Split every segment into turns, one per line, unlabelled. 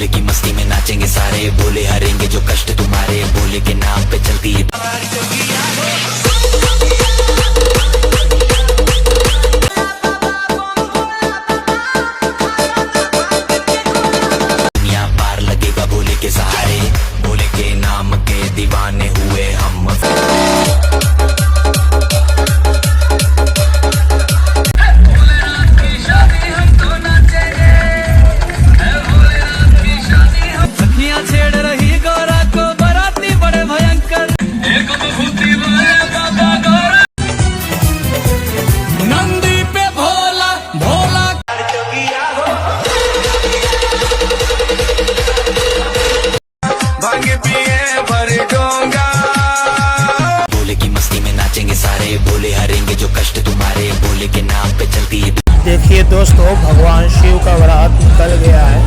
भोले की मस्ती में नाचेंगे सारे, भोले हरेंगे जो कष्ट तुम्हारे, भोले के नाम पे चलती है। दुनिया पार लगेगा भोले के सहारे, भोले के नाम के दीवाने हुए हम। भोले की मस्ती में नाचेंगे सारे, भोले हरेंगे जो कष्ट तुम्हारे, भोले के नाम पे चलती है।
देखिए दोस्तों, भगवान शिव का बारात निकल गया है।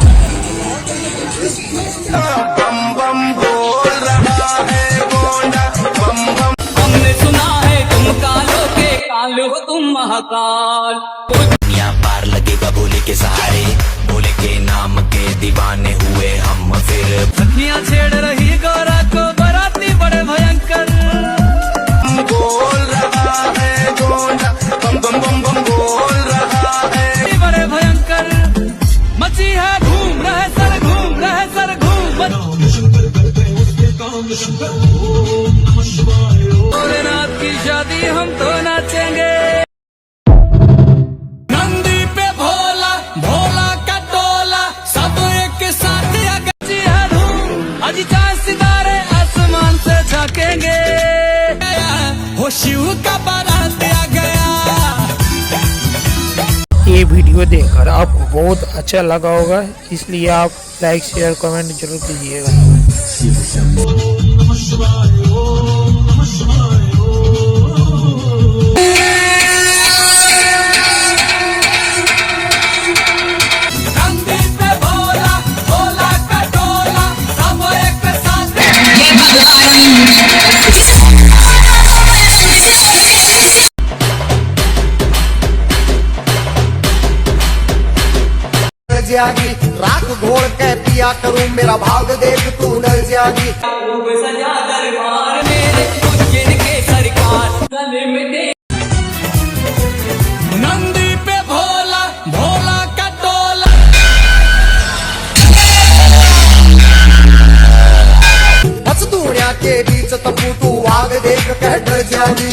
बम बम बोल रहा है गोंडा, बम बम।
हमने सुना है तुम कालों के काल हो तुम महाकाल।
दुनिया पार लगेगा भोले के सहारे, भोले के नाम के दीवाने हुए हम। फिर
सखियां छेड़ रही गौरा को, बराती बड़े भयंकर।
बोल रहा है गोंडा, बम बम बम बम बोल रहा है।
बड़े भयंकर मची है घूम रहे सर, घूम रहे सर, घूम। भोलेनाथ की शादी हम तो नाचेंगे। नंदी पे भोला, भोला का टोला, सब एक साथ जी है धूम। आज चांद सितारे आसमान से झांकेंगे, हो शिव का बारात आ गया।
ये वीडियो देखकर आपको बहुत अच्छा लगा होगा, इसलिए आप लाइक शेयर कमेंट जरूर कीजिएगा।
नंदी पे भोला, भोला का टोला, सब एक साथ।
जागी राख घोड़ के पिया करूं, मेरा भाग देख तू न जागी।
रूप सजा दरबार मेरे उज्जैन के सरकार, गले में दे। नंदी पे भोला, भोला का टोला।
हंस दुनिया के बीच तपू तू आग देख कह डर जागी।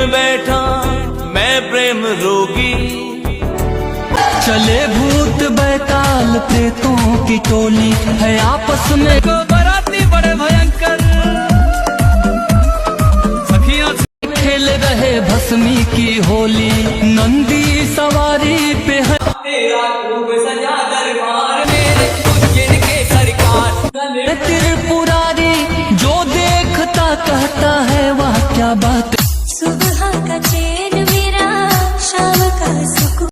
बैठा मैं प्रेम रोगी, चले भूत बैताल प्रेतों की टोली है आपस में। को बराती बड़े भयंकर सखियां खेल रहे भस्मी की होली, नंदी सवारी पे है। तेरा रूप सजा दरबार मेरे उज्जैन के सरकार, त्रिपुरारी जो देखता कहता है वाह क्या बात